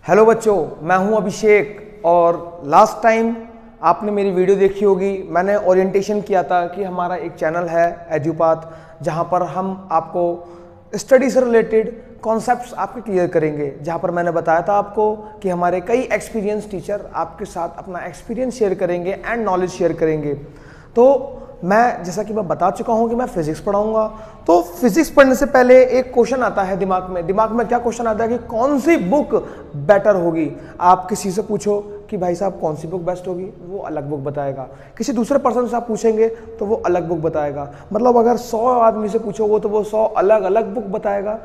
Hello बच्चों, मैं हूं अभिषेक और लास्ट टाइम आपने मेरी वीडियो देखी होगी। मैंने ओरिएंटेशन किया था कि हमारा एक चैनल है एजुपाथ, जहां पर हम आपको स्टडी से रिलेटेड कॉन्सेप्ट्स आपके क्लियर करेंगे। जहां पर मैंने बताया था आपको कि हमारे कई एक्सपीरियंस टीचर आपके साथ अपना एक्सपीरियंस शेयर करेंगे एंड नॉलेज शेयर करेंगे। तो मैं जैसा कि मैं बता चुका हूं कि मैं फिजिक्स पढ़ाऊंगा। तो फिजिक्स पढ़ने से पहले एक क्वेश्चन आता है दिमाग में क्या क्वेश्चन आता है कि कौन सी बुक बेटर होगी। आप किसी से पूछो कि भाई साहब कौन सी बुक बेस्ट होगी, वो अलग बुक बताएगा। किसी दूसरे पर्सन से आप पूछेंगे तो वो अलग बुक बताएगा। मतलब अगर 100 आदमी से पूछोगे तो वो 100 अलग अलग बुक बताएगा।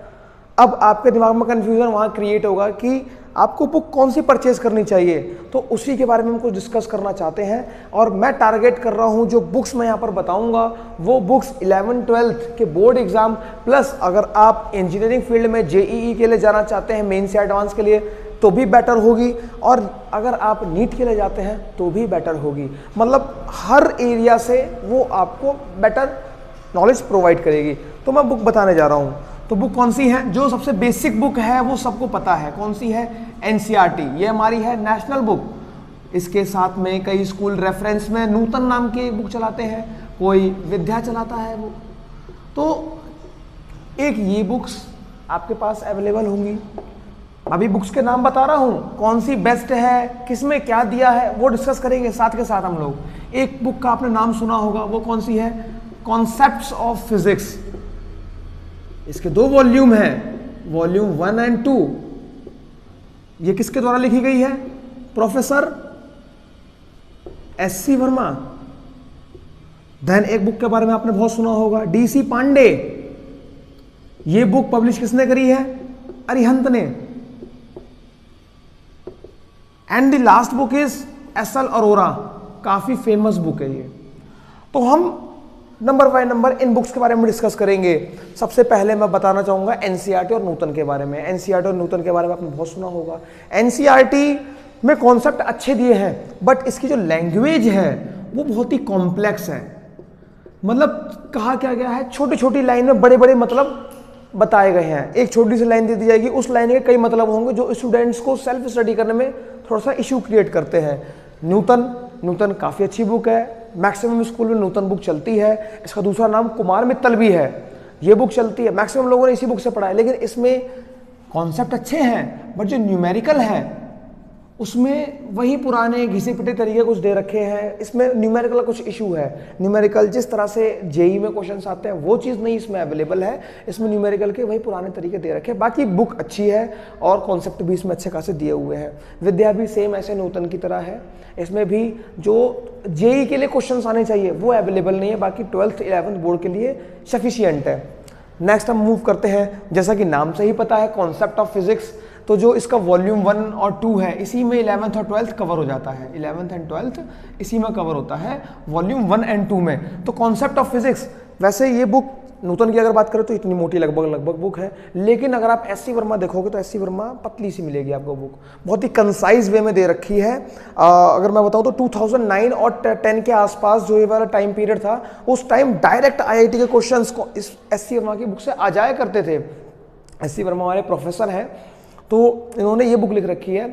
अब आपके दिमाग में कंफ्यूजन वहां क्रिएट होगा कि आपको बुक कौन सी परचेज करनी चाहिए। तो उसी के बारे में हम कुछ डिस्कस करना चाहते हैं और मैं टारगेट कर रहा हूं, जो बुक्स मैं यहां पर बताऊंगा वो बुक्स 11th-12th के बोर्ड एग्जाम प्लस अगर आप इंजीनियरिंग फील्ड में जेईई के लिए जाना चाहते हैं, मेंस या एडवांस के लिए, तो भी बेटर होगी। और अगर आप नीट के लिए जाते हैं तो भी बेटर होगी। मतलब हर एरिया से वो आपको बेटर नॉलेज प्रोवाइड करेगी। तो मैं बुक बताने जा रहा हूं। तो बुक कौन सी है? जो सबसे बेसिक बुक है वो सबको पता है। कौन सी है? एनसीईआरटी। ये हमारी है नेशनल बुक। इसके साथ में कई स्कूल रेफरेंस में नूतन नाम की एक बुक चलाते हैं, कोई विद्या चलाता है वो। तो एक ये बुक्स आपके पास अवेलेबल होंगी। अभी बुक्स के नाम बता रहा हूं, कौन सी बेस्ट है, किसमें क्या दिया है, वो डिस्कस करेंगे साथ के साथ हम लोग। एक बुक का आपने नाम सुना होगा, वो कौन सी है? Concepts of physics. इसके 2 वॉल्यूम हैं, वॉल्यूम 1 एंड 2। ये किसके द्वारा लिखी गई है? Professor SC Verma. देन एक बुक के बारे में आपने बहुत सुना होगा, डीसी पांडे। ये बुक पब्लिश किसने करी है? अरिहंत ने। And the last book is S L Arora. काफी फेमस बुक है ये। तो हम नंबर बाय नंबर इन बुक्स के बारे में डिस्कस करेंगे। सबसे पहले मैं बताना चाहूंगा एनसीईआरटी और नूतन के बारे में। एनसीईआरटी और नूतन के बारे में आपने बहुत सुना होगा। एनसीईआरटी में कॉन्सेप्ट अच्छे दिए हैं, बट इसकी जो लैंग्वेज है वो बहुत ही कॉम्प्लेक्स है। मतलब कहा क्या गया है, छोटी छोटी लाइन में बड़े बड़े मतलब बताए गए हैं। एक छोटी सी लाइन दे दी जाएगी, उस लाइन के कई मतलब होंगे जो स्टूडेंट्स को सेल्फ स्टडी करने में थोड़ा सा इश्यू क्रिएट करते हैं। नूतन काफी अच्छी बुक है। मैक्सिमम स्कूल में नूतन बुक चलती है। इसका दूसरा नाम कुमार मित्तल भी है। ये बुक चलती है, मैक्सिमम लोगों ने इसी बुक से पढ़ा है। लेकिन इसमें कॉन्सेप्ट अच्छे हैं, बट जो न्यूमेरिकल है उसमें वही पुराने घिसे पिटे तरीके कुछ दे रखे हैं। इसमें न्यूमेरिकल का कुछ इशू है। न्यूमेरिकल जिस तरह से जेई में क्वेश्चंस आते हैं वो चीज़ नहीं इसमें अवेलेबल है। इसमें न्यूमेरिकल के वही पुराने तरीके दे रखे हैं। बाकी बुक अच्छी है और कॉन्सेप्ट भी इसमें अच्छे खासे दिए हुए हैं। विद्या भी सेम ऐसे नूतन की तरह है। इसमें भी जो जेई के लिए क्वेश्चंस आने चाहिए वो अवेलेबल नहीं है। बाकी 12th 11th बोर्ड के लिए सफिशियंट है। नेक्स्ट हम मूव करते हैं। जैसा कि नाम से ही पता है, कॉन्सेप्ट ऑफ फिजिक्स। तो जो इसका वॉल्यूम 1 और 2 है, इसी में 11th और 12th कवर हो जाता है। 11th एंड 12th इसी में कवर होता है, वॉल्यूम 1 एंड 2 में। तो कॉन्सेप्ट ऑफ फिजिक्स, वैसे ये बुक नूतन की अगर बात करें तो इतनी मोटी लगभग बुक है। लेकिन अगर आप एससी वर्मा देखोगे तो एससी वर्मा पतली सी मिलेगी आपको बुक। बहुत ही कंसाइज वे में दे रखी है। अगर मैं बताऊं तो 2009 और 10 के आसपास जो ये वाला टाइम पीरियड था, उस टाइम डायरेक्ट आईआईटी के क्वेश्चंस को इस एससी वर्मा की बुक से आ जाया करते थे। एससी वर्मा हमारे प्रोफेसर हैं, तो इन्होंने ये बुक लिख रखी है।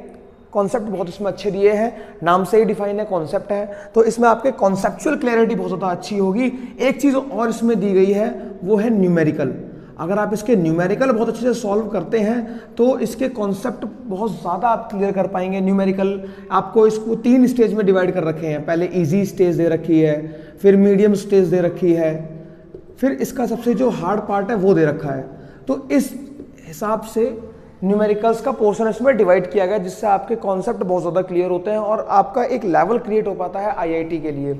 कॉन्सेप्ट बहुत इसमें अच्छे दिए हैं, नाम से ही डिफाइन है, कॉन्सेप्ट है। तो इसमें आपके कॉन्सेप्चुअल क्लैरिटी बहुत ज़्यादा अच्छी होगी। एक चीज़ और इसमें दी गई है, वो है न्यूमेरिकल। अगर आप इसके न्यूमेरिकल बहुत अच्छे से सॉल्व करते हैं तो इसके कॉन्सेप्ट बहुत ज़्यादा आप क्लियर कर पाएंगे। न्यूमेरिकल आपको इसको 3 स्टेज में डिवाइड कर रखे हैं। पहले ईजी स्टेज दे रखी है, फिर मीडियम स्टेज दे रखी है, फिर इसका सबसे जो हार्ड पार्ट है वो दे रखा है। तो इस हिसाब से न्यूमेरिकल्स का पोर्शन इसमें डिवाइड किया गया, जिससे आपके कॉन्सेप्ट बहुत ज़्यादा क्लियर होते हैं और आपका एक लेवल क्रिएट हो पाता है आईआईटी के लिए।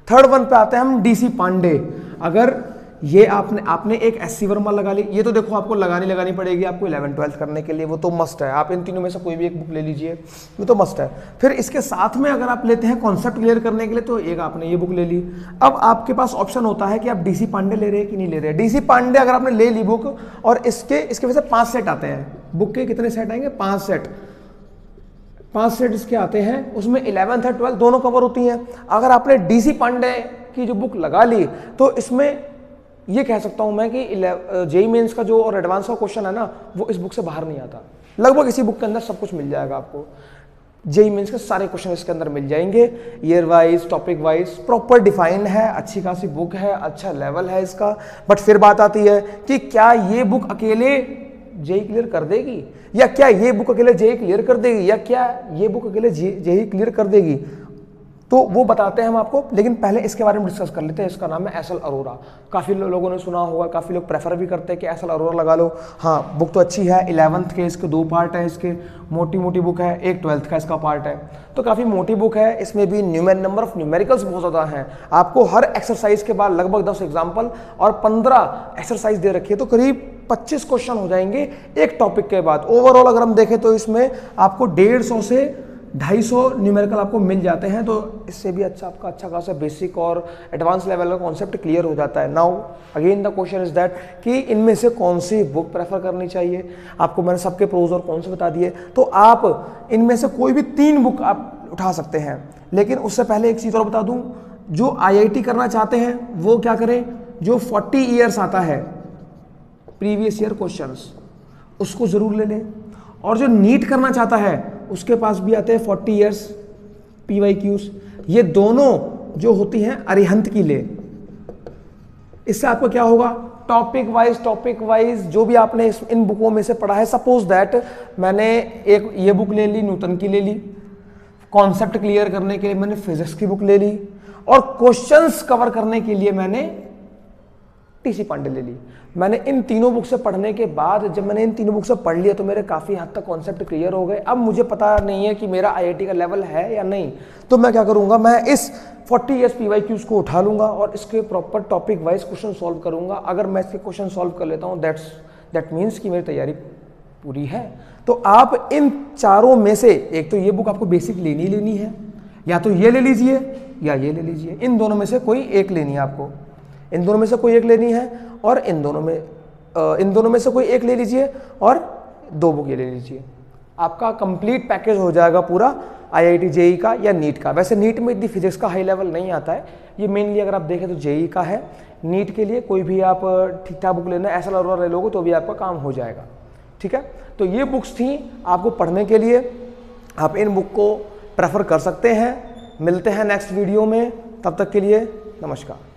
थर्ड वन पे आते हैं हम, डीसी पांडे। अगर ये आपने एक एससी वर्मा लगा ली, ये तो देखो आपको लगानी पड़ेगी आपको 11th-12th करने के लिए, वो तो मस्ट है। आप इन तीनों में से कोई भी एक बुक ले लीजिए, वो तो मस्ट है। फिर इसके साथ में अगर आप लेते हैं कॉन्सेप्ट क्लियर करने के लिए तो एक आपने ये बुक ले ली। अब आपके पास ऑप्शन होता है कि आप डीसी पांडे ले रहे हैं कि नहीं ले रहे हैं। डीसी पांडे अगर आपने ले ली बुक और इसके वजह से 5 सेट आते हैं। बुक के कितने सेट आएंगे? 5 सेट। 5 सेट इसके आते हैं, उसमें 11th और 12th दोनों कवर होती हैं। अगर आपने डीसी पांडे की जो बुक लगा ली तो इसमें ये कह सकता हूं मैं कि जेईई मेंस का जो और एडवांस का क्वेश्चन है ना, वो इस बुक से बाहर नहीं आता। लगभग इसी बुक के अंदर सब कुछ मिल जाएगा आपको। जेईई मेंस के सारे क्वेश्चन इसके अंदर मिल जाएंगे, year wise, topic wise, proper defined है, अच्छी खासी बुक है, अच्छा लेवल है इसका। बट फिर बात आती है कि क्या ये बुक अकेले जेईई क्लियर कर देगी, या क्या ये बुक अकेले जेईई क्लियर कर देगी, या क्या ये बुक अकेले जेईई क्लियर कर देगी, तो वो बताते हैं हम आपको। लेकिन पहले इसके बारे में डिस्कस कर लेते हैं। इसका नाम है एस एल अरोरा। काफ़ी लोगों ने सुना होगा, काफ़ी लोग प्रेफर भी करते हैं कि एस एल अरोरा लगा लो। हाँ, बुक तो अच्छी है। 11th के इसके 2 पार्ट है, इसके मोटी मोटी बुक है, एक 12th का इसका पार्ट है, तो काफ़ी मोटी बुक है। इसमें भी नंबर ऑफ न्यूमेरिकल्स बहुत ज़्यादा हैं। आपको हर एक्सरसाइज के बाद लगभग 10 एग्जाम्पल और 15 एक्सरसाइज दे रखी है, तो करीब 25 क्वेश्चन हो जाएंगे एक टॉपिक के बाद। ओवरऑल अगर हम देखें तो इसमें आपको 150 से 250 न्यूमेरिकल आपको मिल जाते हैं। तो इससे भी अच्छा आपका अच्छा खासा बेसिक और एडवांस लेवल का कॉन्सेप्ट क्लियर हो जाता है। Now again the question is that कि इनमें से कौन सी बुक प्रेफर करनी चाहिए। आपको मैंने सबके प्रोज और कौन से बता दिए, तो आप इनमें से कोई भी 3 बुक आप उठा सकते हैं। लेकिन उससे पहले एक चीज़ और बता दूं, जो IIT करना चाहते हैं वो क्या करें, जो 40 ईयर्स आता है प्रीवियस ईयर क्वेश्चंस, उसको जरूर ले लें। और जो नीट करना चाहता है उसके पास भी आते हैं 40 ईयर्स PYQs। ये दोनों जो होती हैं अरिहंत की ले। इससे आपको क्या होगा, टॉपिक वाइज जो भी आपने इन बुकों में से पढ़ा है, सपोज दैट मैंने एक ये बुक ले ली, न्यूटन की ले ली, कॉन्सेप्ट क्लियर करने के लिए मैंने फिजिक्स की बुक ले ली, और क्वेश्चंस कवर करने के लिए मैंने TC पांडे ले ली। मैंने इन तीनों बुक से पढ़ने के बाद, जब मैंने इन तीनों बुक से पढ़ लिया, तो मेरे काफ़ी हद तक कॉन्सेप्ट क्लियर हो गए। अब मुझे पता नहीं है कि मेरा IIT का लेवल है या नहीं, तो मैं क्या करूंगा, मैं इस 40 ईयर्स PYQs को उठा लूंगा और इसके proper topic wise question solve करूंगा। अगर मैं इसके क्वेश्चन सॉल्व कर लेता हूँ, दैट मीन्स कि मेरी तैयारी पूरी है। तो आप इन चारों में से एक तो ये बुक आपको बेसिक लेनी है, या तो ये ले लीजिए या ये ले लीजिए। इन दोनों में से कोई एक लेनी है आपको, इन दोनों में से कोई एक लेनी है, और इन दोनों में से कोई एक ले लीजिए और 2 बुक ये ले लीजिए। आपका कंप्लीट पैकेज हो जाएगा पूरा IIT JEE का या नीट का। वैसे नीट में इतनी फिजिक्स का हाई लेवल नहीं आता है, ये मेनली अगर आप देखें तो JEE का है। नीट के लिए कोई भी आप ठीक ठाक बुक लेना, ऐसा ले लोगे तो भी आपका काम हो जाएगा। ठीक है, तो ये बुक्स थी आपको पढ़ने के लिए, आप इन बुक को प्रेफर कर सकते हैं। मिलते हैं नेक्स्ट वीडियो में, तब तक के लिए नमस्कार।